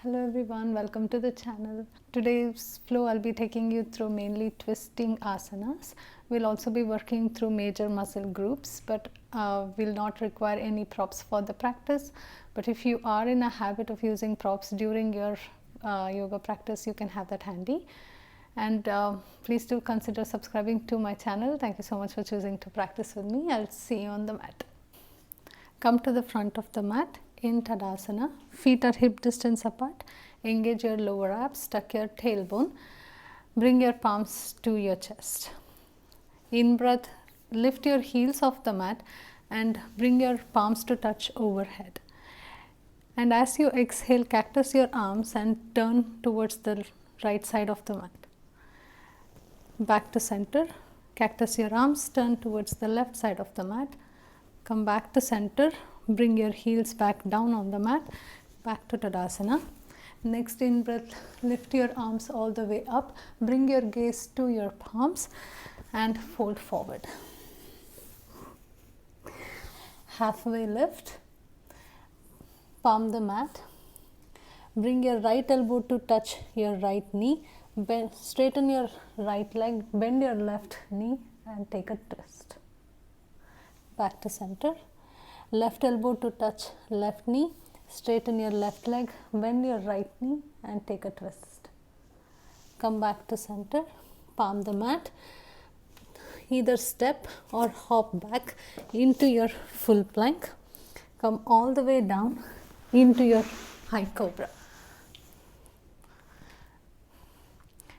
Hello everyone, welcome to the channel. Today's flow I'll be taking you through mainly twisting asanas. We'll also be working through major muscle groups, but will not require any props for the practice. But if you are in a habit of using props during your yoga practice, you can have that handy. And please do consider subscribing to my channel. Thank you so much for choosing to practice with me. I'll see you on the mat. Come to the front of the mat in Tadasana. Feet are hip distance apart. Engage your lower abs, tuck your tailbone. Bring your palms to your chest. In breath, lift your heels off the mat and bring your palms to touch overhead. And as you exhale, cactus your arms and turn towards the right side of the mat. Back to center. Cactus your arms, turn towards the left side of the mat. Come back to center, bring your heels back down on the mat, back to Tadasana. Next in breath, lift your arms all the way up, bring your gaze to your palms and fold forward. Halfway lift, palm the mat, bring your right elbow to touch your right knee, straighten your right leg, bend your left knee and take a twist. Back to center, left elbow to touch left knee, straighten your left leg, bend your right knee and take a twist. Come back to center, palm the mat, either step or hop back into your full plank. Come all the way down into your high cobra.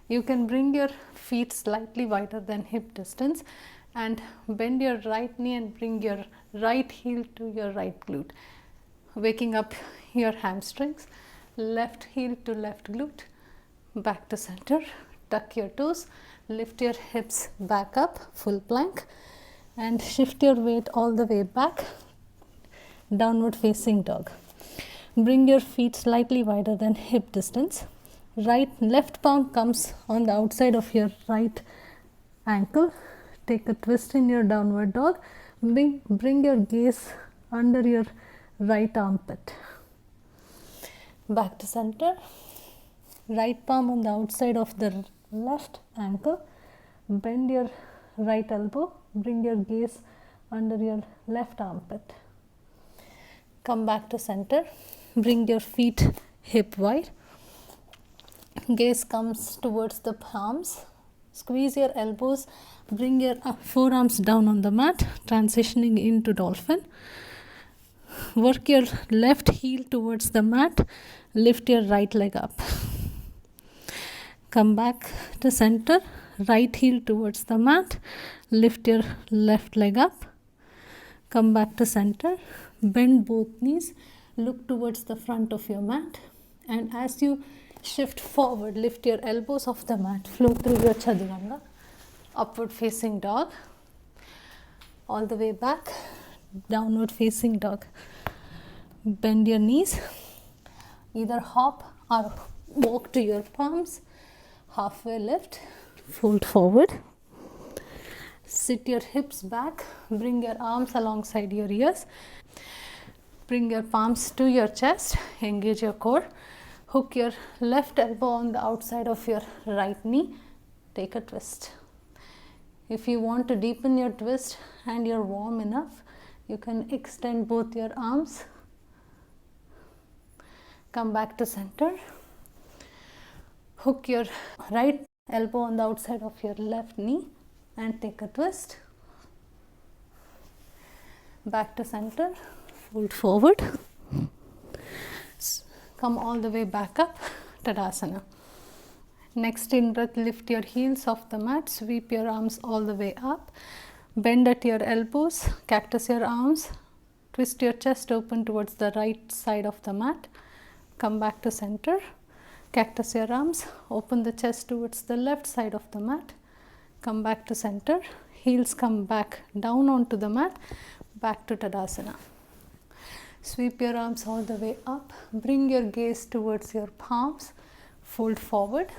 You can bring your feet slightly wider than hip distance and bend your right knee and bring your right heel to your right glute, waking up your hamstrings. Left heel to left glute, back to center, tuck your toes, lift your hips back up, full plank and shift your weight all the way back, downward facing dog. Bring your feet slightly wider than hip distance. Left palm comes on the outside of your right ankle. Take a twist in your downward dog. Bring your gaze under your right armpit. Back to center. Right palm on the outside of the left ankle. Bend your right elbow. Bring your gaze under your left armpit. Come back to center. Bring your feet hip wide. Gaze comes towards the palms. Squeeze your elbows, bring your forearms down on the mat, transitioning into dolphin. Work your left heel towards the mat, lift your right leg up. Come back to center, right heel towards the mat, lift your left leg up. Come back to center, bend both knees, look towards the front of your mat, and as you shift forward, lift your elbows off the mat, flow through your chaturanga, upward facing dog, all the way back, downward facing dog. Bend your knees, either hop or walk to your palms, halfway lift, fold forward. Sit your hips back, bring your arms alongside your ears, bring your palms to your chest, engage your core. Hook your left elbow on the outside of your right knee, take a twist. If you want to deepen your twist and you're warm enough, you can extend both your arms. Come back to center. Hook your right elbow on the outside of your left knee and take a twist. Back to center, fold forward. Come all the way back up, Tadasana. Next in breath, lift your heels off the mat, sweep your arms all the way up, bend at your elbows, cactus your arms, twist your chest open towards the right side of the mat, come back to center, cactus your arms, open the chest towards the left side of the mat, come back to center, heels come back down onto the mat, back to Tadasana. Sweep your arms all the way up, bring your gaze towards your palms, fold forward.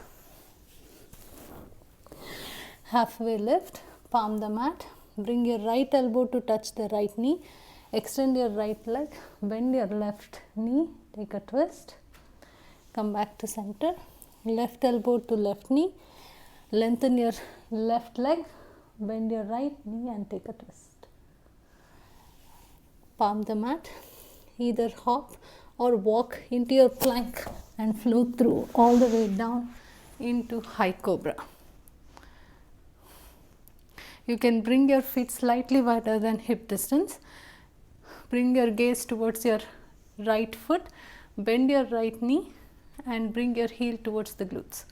Halfway lift, palm the mat, bring your right elbow to touch the right knee, extend your right leg, bend your left knee, take a twist. Come back to center. Left elbow to left knee. Lengthen your left leg. Bend your right knee and take a twist. Palm the mat. Either hop or walk into your plank and float through all the way down into high cobra. You can bring your feet slightly wider than hip distance. Bring your gaze towards your right foot. Bend your right knee and bring your heel towards the glutes.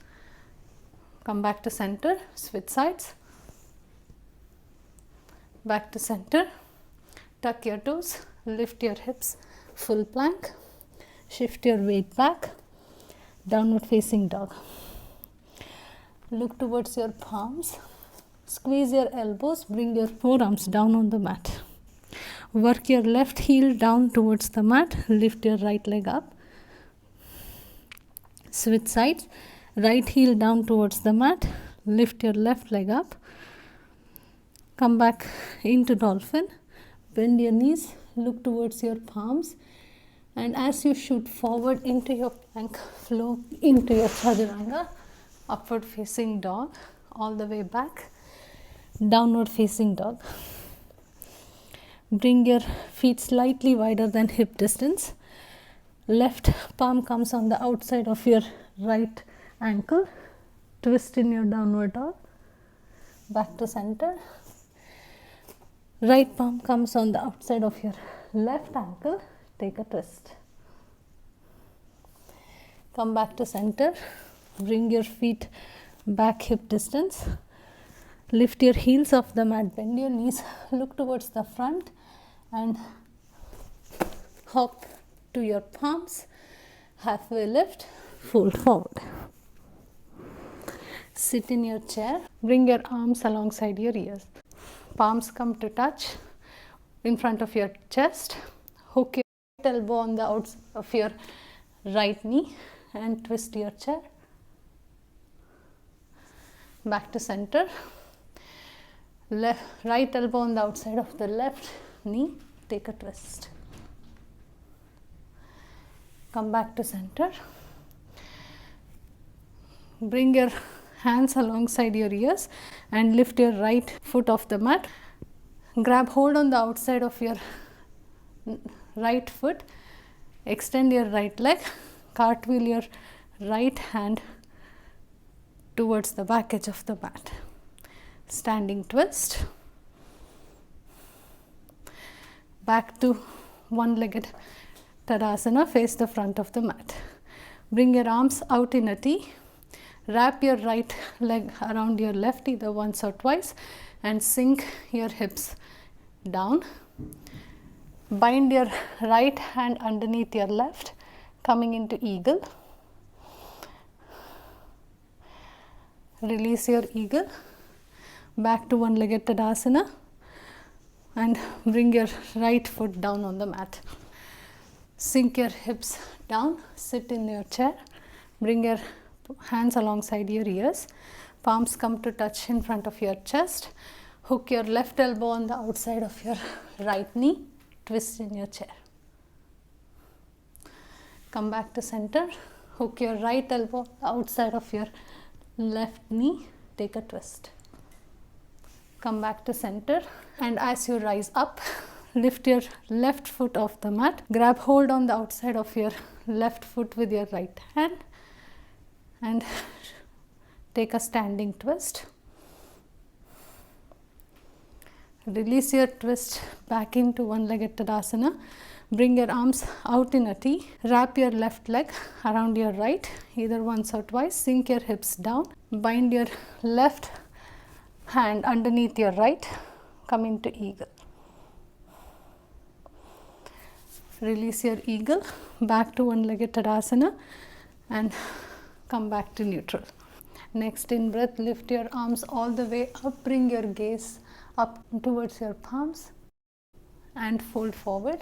Come back to center, switch sides. Back to center. Tuck your toes, lift your hips, full plank. Shift your weight back. Downward facing dog. Look towards your palms. Squeeze your elbows, bring your forearms down on the mat. Work your left heel down towards the mat, lift your right leg up. Switch sides, right heel down towards the mat, lift your left leg up. Come back into dolphin, bend your knees, look towards your palms, and as you shoot forward into your plank, flow into your chaturanga, upward facing dog, all the way back. Downward facing dog. Bring your feet slightly wider than hip distance. Left palm comes on the outside of your right ankle. Twist in your downward dog. Back to center. Right palm comes on the outside of your left ankle. Take a twist. Come back to center. Bring your feet back hip distance. Lift your heels off the mat, bend your knees, look towards the front and hop to your palms, halfway lift, fold forward. Sit in your chair, bring your arms alongside your ears. Palms come to touch in front of your chest. Hook your right elbow on the outside of your right knee and twist your chair. Back to center. Right elbow on the outside of the left knee, take a twist. Come back to center. Bring your hands alongside your ears and lift your right foot off the mat. Grab hold on the outside of your right foot. Extend your right leg. Cartwheel your right hand towards the back edge of the mat. Standing twist. Back to one-legged Tadasana, face the front of the mat. Bring your arms out in a T. Wrap your right leg around your left either once or twice and sink your hips down. Bind your right hand underneath your left, coming into eagle. Release your eagle. Back to one-legged Tadasana and bring your right foot down on the mat. Sink your hips down, sit in your chair, bring your hands alongside your ears, palms come to touch in front of your chest, hook your left elbow on the outside of your right knee, twist in your chair. Come back to center, hook your right elbow outside of your left knee, take a twist. Come back to center and as you rise up, lift your left foot off the mat. Grab hold on the outside of your left foot with your right hand and take a standing twist. Release your twist back into one-legged Tadasana. Bring your arms out in a T. Wrap your left leg around your right either once or twice. Sink your hips down. Bind your left hand underneath your right, come into eagle. Release your eagle, back to one-legged Tadasana and come back to neutral. Next in breath, lift your arms all the way up, bring your gaze up towards your palms and fold forward.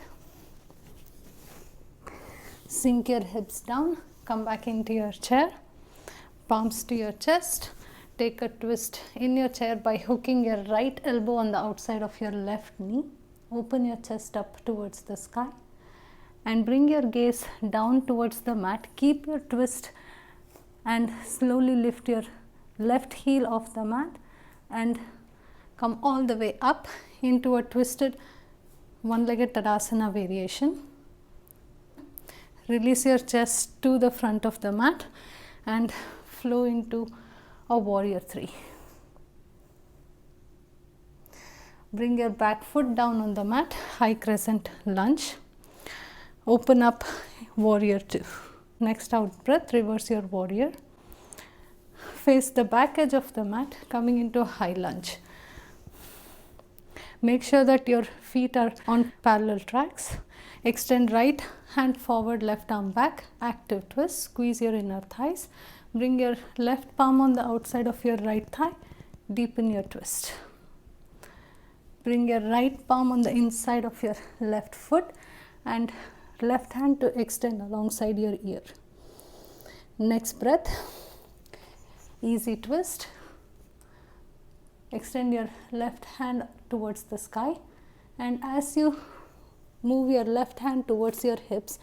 Sink your hips down, come back into your chair, palms to your chest. Take a twist in your chair by hooking your right elbow on the outside of your left knee. Open your chest up towards the sky and bring your gaze down towards the mat. Keep your twist and slowly lift your left heel off the mat and come all the way up into a twisted one-legged Tadasana variation. Release your chest to the front of the mat and flow into a warrior 3. Bring your back foot down on the mat, high crescent lunge. Open up warrior 2. Next out breath, reverse your warrior. Face the back edge of the mat, coming into a high lunge. Make sure that your feet are on parallel tracks. Extend right hand forward, left arm back, active twist, squeeze your inner thighs. Bring your left palm on the outside of your right thigh, deepen your twist. Bring your right palm on the inside of your left foot and left hand to extend alongside your ear. Next breath, easy twist. Extend your left hand towards the sky, and as you move your left hand towards your hips,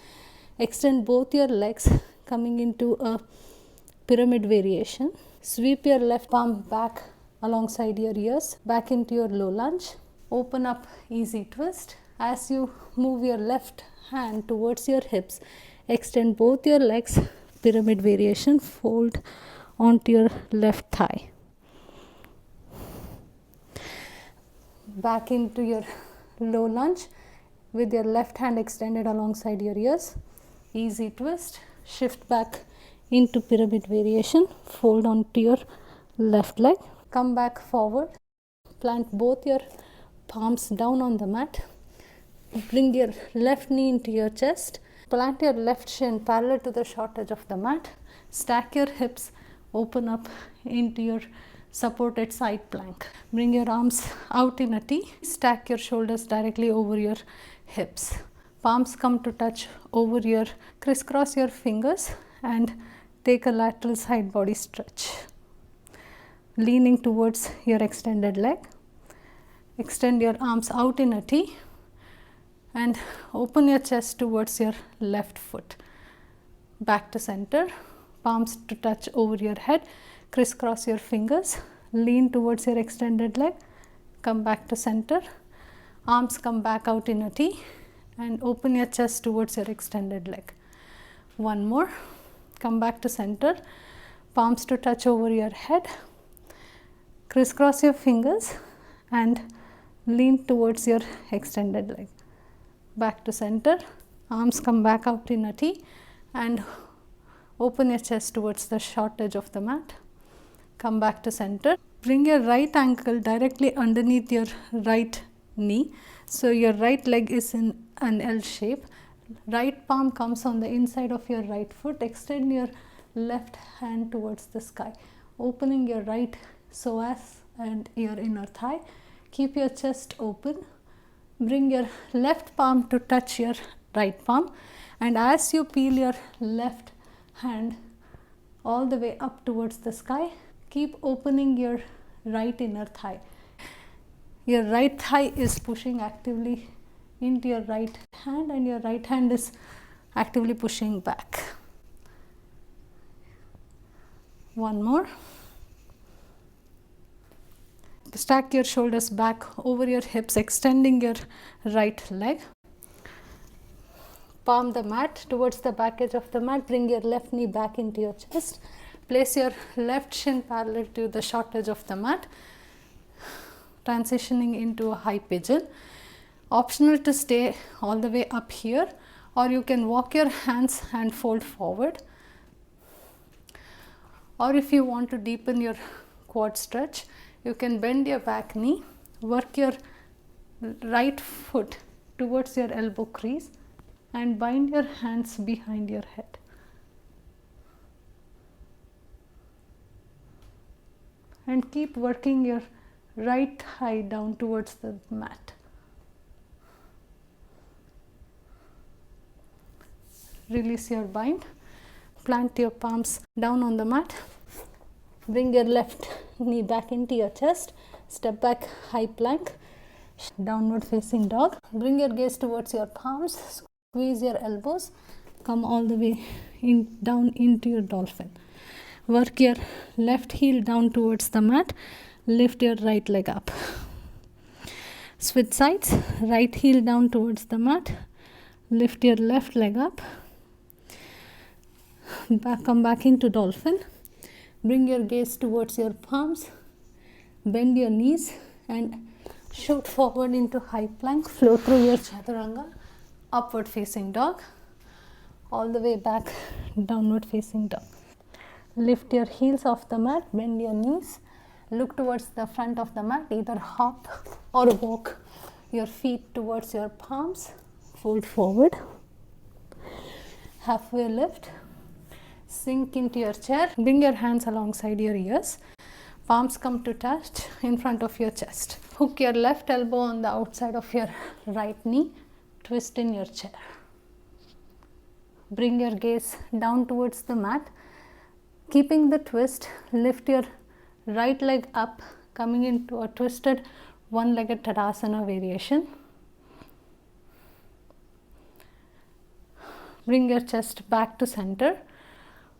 extend both your legs coming into a pyramid variation. Sweep your left palm back alongside your ears, back into your low lunge. Open up, easy twist. As you move your left hand towards your hips, extend both your legs, pyramid variation, fold onto your left thigh. Back into your low lunge with your left hand extended alongside your ears. Easy twist. Shift back into pyramid variation, fold onto your left leg. Come back forward. Plant both your palms down on the mat. Bring your left knee into your chest. Plant your left shin parallel to the short edge of the mat. Stack your hips, open up into your supported side plank. Bring your arms out in a T. Stack your shoulders directly over your hips. Palms come to touch over your, crisscross your fingers and take a lateral side body stretch. Leaning towards your extended leg. Extend your arms out in a T and open your chest towards your left foot. Back to center, palms to touch over your head, crisscross your fingers, lean towards your extended leg, come back to center, arms come back out in a T and open your chest towards your extended leg. One more, come back to center, palms to touch over your head, crisscross your fingers and lean towards your extended leg. Back to center, arms come back out in a T and open your chest towards the short edge of the mat. Come back to center. Bring your right ankle directly underneath your right knee. So your right leg is in an L shape. Right palm comes on the inside of your right foot. Extend your left hand towards the sky, opening your right psoas and your inner thigh. Keep your chest open. Bring your left palm to touch your right palm, and as you peel your left hand all the way up towards the sky, keep opening your right inner thigh. Your right thigh is pushing actively into your right hand and your right hand is actively pushing back. One more. Stack your shoulders back over your hips, extending your right leg. Palm the mat towards the back edge of the mat. Bring your left knee back into your chest. Place your left shin parallel to the short edge of the mat. Transitioning into a high pigeon. Optional to stay all the way up here, or you can walk your hands and fold forward. Or if you want to deepen your quad stretch, you can bend your back knee, work your right foot towards your elbow crease and bind your hands behind your head. And keep working your right thigh down towards the mat. Release your bind. Plant your palms down on the mat. Bring your left knee back into your chest. Step back, high plank, downward facing dog. Bring your gaze towards your palms. Squeeze your elbows, come all the way down into your dolphin. Work your left heel down towards the mat, lift your right leg up. Switch sides, right heel down towards the mat, lift your left leg up. Come back into dolphin. Bring your gaze towards your palms, bend your knees and shoot forward into high plank. Flow through your chaturanga, upward facing dog, all the way back, downward facing dog. Lift your heels off the mat, bend your knees, look towards the front of the mat, either hop or walk your feet towards your palms, fold forward, halfway lift, sink into your chair, bring your hands alongside your ears, palms come to touch in front of your chest. Hook your left elbow on the outside of your right knee, twist in your chair. Bring your gaze down towards the mat. Keeping the twist, lift your right leg up, coming into a twisted one-legged Tadasana variation. Bring your chest back to center,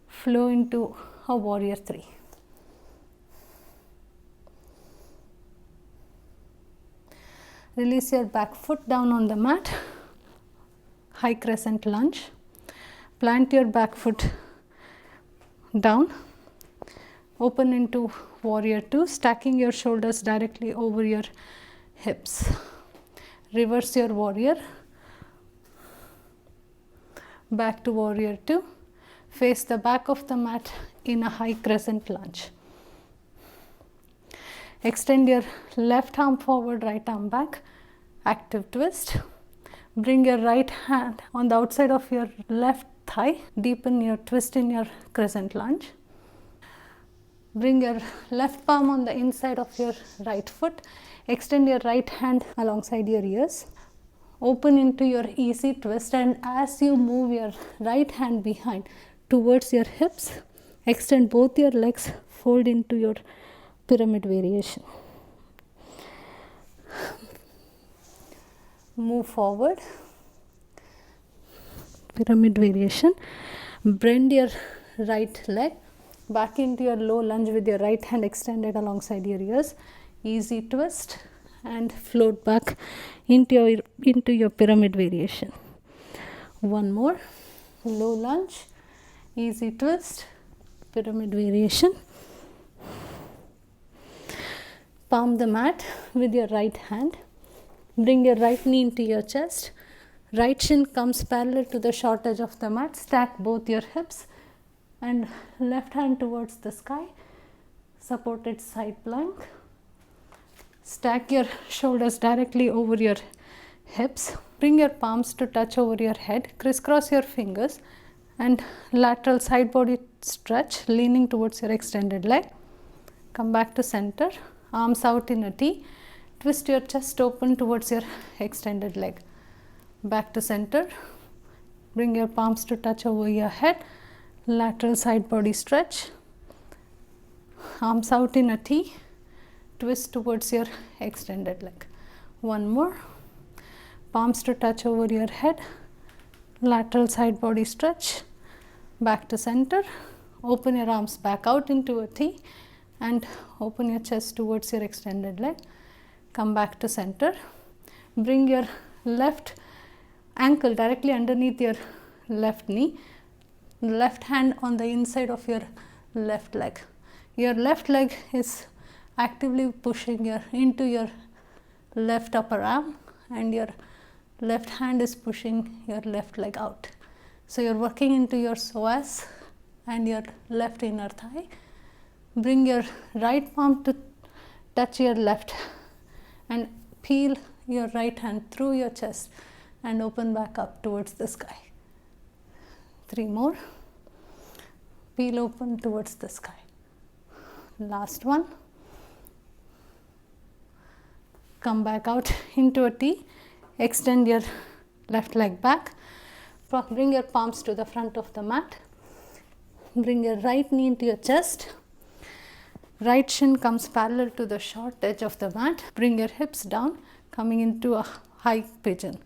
flow into a warrior 3. Release your back foot down on the mat, high crescent lunge. Plant your back foot down, open into warrior 2, stacking your shoulders directly over your hips. Reverse your warrior, back to warrior 2, face the back of the mat in a high crescent lunge. Extend your left arm forward, right arm back, active twist. Bring your right hand on the outside of your left thigh, deepen your twist in your crescent lunge. Bring your left palm on the inside of your right foot, extend your right hand alongside your ears, open into your easy twist, and as you move your right hand behind towards your hips, extend both your legs, fold into your pyramid variation. Move forward, pyramid variation. Bend your right leg back into your low lunge with your right hand extended alongside your ears. Easy twist and float back into your pyramid variation. One more, low lunge, easy twist, pyramid variation. Palm the mat with your right hand. Bring your right knee into your chest. Right shin comes parallel to the short edge of the mat. Stack both your hips and left hand towards the sky. Supported side plank. Stack your shoulders directly over your hips. Bring your palms to touch over your head. Crisscross your fingers and lateral side body stretch, leaning towards your extended leg. Come back to center. Arms out in a T. Twist your chest open towards your extended leg. Back to center. Bring your palms to touch over your head. Lateral side body stretch. Arms out in a T. Twist towards your extended leg. One more. Palms to touch over your head. Lateral side body stretch. Back to center. Open your arms back out into a T and open your chest towards your extended leg. Come back to center. Bring your left ankle directly underneath your left knee. Left hand on the inside of your left leg. Your left leg is actively pushing into your left upper arm and your left hand is pushing your left leg out. So you're working into your psoas and your left inner thigh. Bring your right palm to touch your left and peel your right hand through your chest and open back up towards the sky. 3 more. Peel open towards the sky. Last one. Come back out into a T. Extend your left leg back. Bring your palms to the front of the mat. Bring your right knee into your chest. Right shin comes parallel to the short edge of the mat. Bring your hips down, coming into a high pigeon.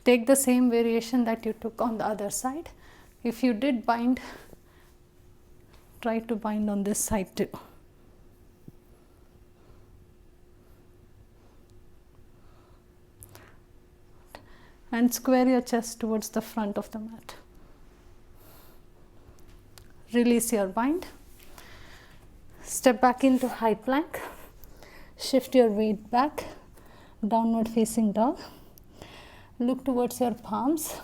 Take the same variation that you took on the other side. If you did bind, try to bind on this side too. And square your chest towards the front of the mat. Release your bind. Step back into high plank. Shift your weight back. Downward facing dog. Look towards your palms.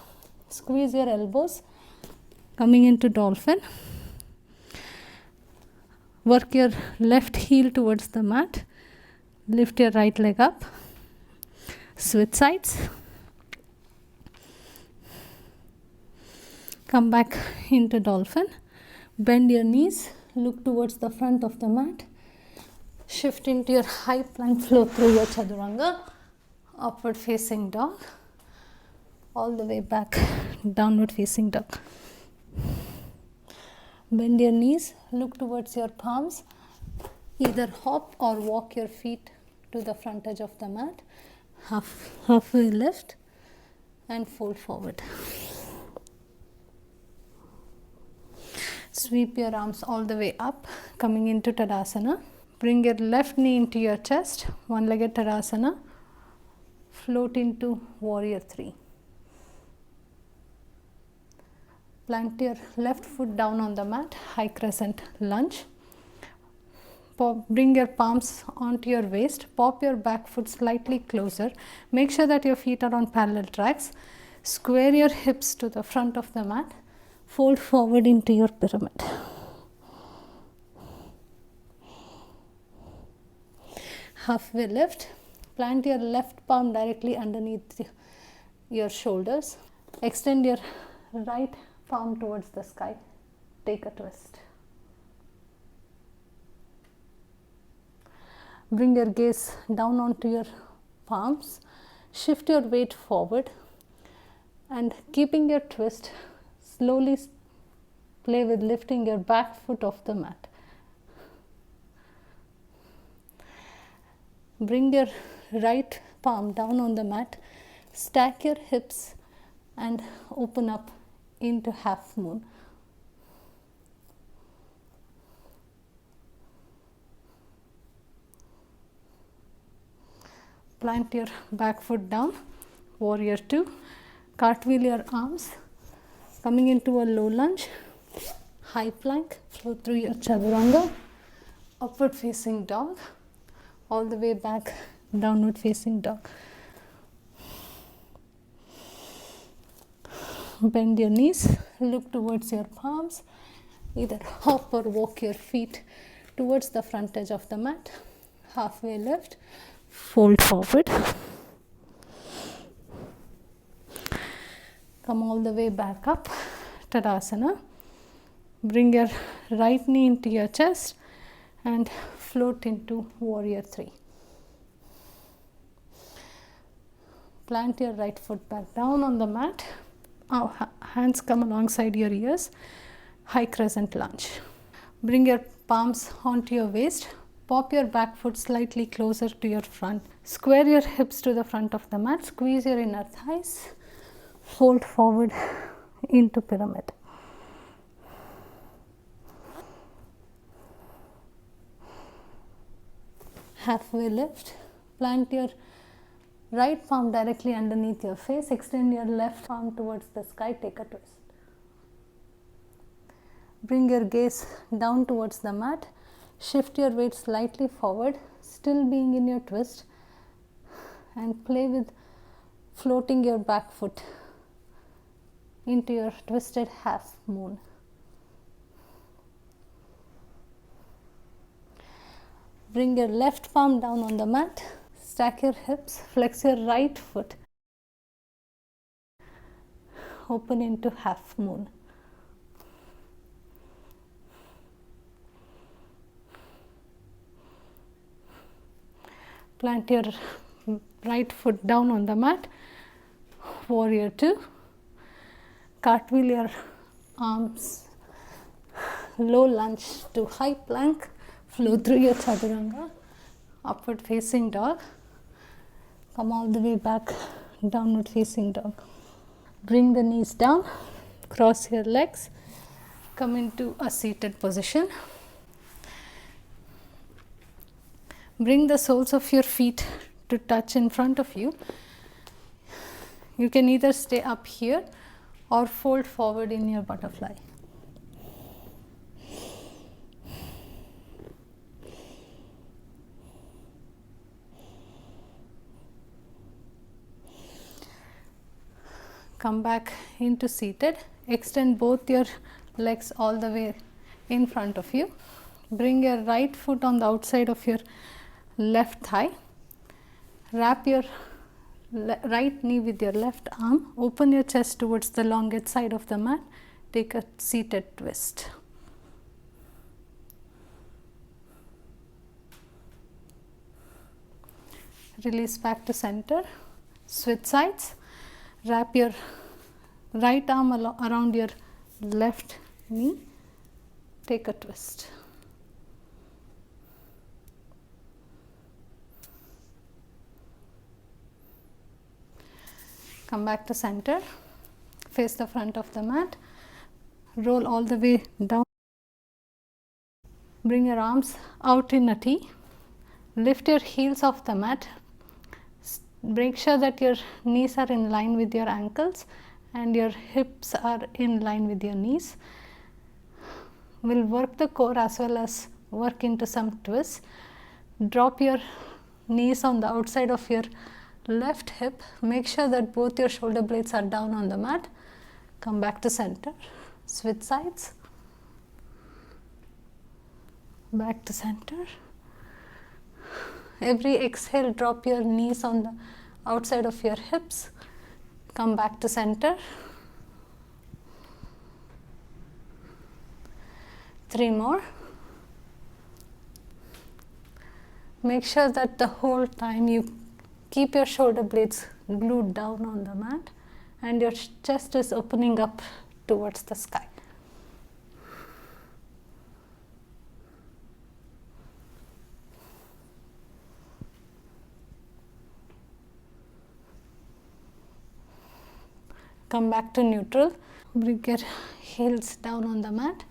Squeeze your elbows. Coming into dolphin. Work your left heel towards the mat. Lift your right leg up. Switch sides. Come back into dolphin. Bend your knees. Look towards the front of the mat. Shift into your high plank, flow through your chaturanga. Upward facing dog. All the way back, downward facing dog. Bend your knees, look towards your palms. Either hop or walk your feet to the front edge of the mat. Halfway lift and fold forward. Sweep your arms all the way up, coming into Tadasana. Bring your left knee into your chest, one-legged Tadasana. Float into Warrior 3. Plant your left foot down on the mat, high crescent lunge. Bring your palms onto your waist. Pop your back foot slightly closer. Make sure that your feet are on parallel tracks. Square your hips to the front of the mat. Fold forward into your pyramid. Halfway lift. Plant your left palm directly underneath your shoulders. Extend your right palm towards the sky. Take a twist. Bring your gaze down onto your palms. Shift your weight forward and keeping your twist, slowly play with lifting your back foot off the mat. Bring your right palm down on the mat. Stack your hips and open up into half moon. Plant your back foot down, Warrior 2. Cartwheel your arms, coming into a low lunge, high plank, flow through your chaturanga, upward facing dog, all the way back, downward facing dog. Bend your knees, look towards your palms, either hop or walk your feet towards the front edge of the mat. Halfway lift, fold forward. Come all the way back up, Tadasana. Bring your right knee into your chest and float into Warrior 3. Plant your right foot back down on the mat. Hands come alongside your ears. High crescent lunge. Bring your palms onto your waist. Pop your back foot slightly closer to your front. Square your hips to the front of the mat. Squeeze your inner thighs. Fold forward into pyramid. Halfway lift. Plant your right palm directly underneath your face. Extend your left arm towards the sky. Take a twist. Bring your gaze down towards the mat. Shift your weight slightly forward, still being in your twist, and play with floating your back foot into your twisted half moon. Bring your left palm down on the mat. Stack your hips, flex your right foot, open into half moon. Plant your right foot down on the mat, Warrior 2. Cartwheel your arms, low lunge to high plank, flow through your chaturanga, upward facing dog. Come all the way back, downward facing dog. Bring the knees down, cross your legs, come into a seated position. Bring the soles of your feet to touch in front of you. You can either stay up here or fold forward in your butterfly. Come back into seated. Extend both your legs all the way in front of you. Bring your right foot on the outside of your left thigh. Wrap your right knee with your left arm. Open your chest towards the longest side of the mat. Take a seated twist. Release back to center. Switch sides. Wrap your right arm around your left knee. Take a twist. Come back to center. Face the front of the mat. Roll all the way down. Bring your arms out in a T. Lift your heels off the mat. Make sure that your knees are in line with your ankles and your hips are in line with your knees. We'll work the core as well as work into some twists. Drop your knees on the outside of your left hip. Make sure that both your shoulder blades are down on the mat. Come back to center. Switch sides. Back to center. Every exhale, drop your knees on the outside of your hips. Come back to center. 3 more. Make sure that the whole time you keep your shoulder blades glued down on the mat and your chest is opening up towards the sky. Come back to neutral. Bring your heels down on the mat.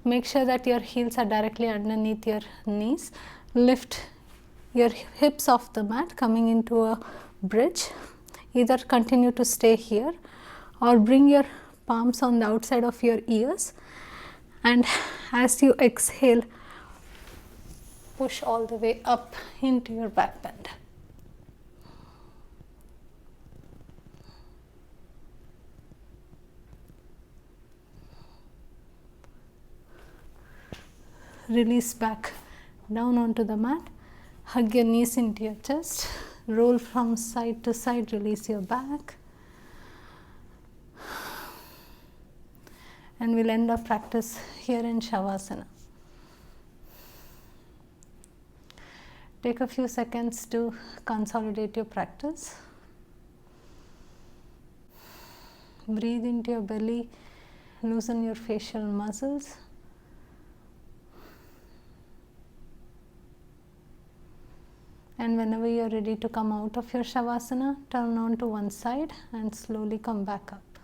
Make sure that your heels are directly underneath your knees. Lift your hips off the mat, coming into a bridge. Either continue to stay here or bring your palms on the outside of your ears, and as you exhale, push all the way up into your back bend. Release back down onto the mat. Hug your knees into your chest. Roll from side to side. Release your back. And we'll end our practice here in Shavasana. Take a few seconds to consolidate your practice. Breathe into your belly. Loosen your facial muscles. And whenever you are ready to come out of your Shavasana, turn on to one side and slowly come back up.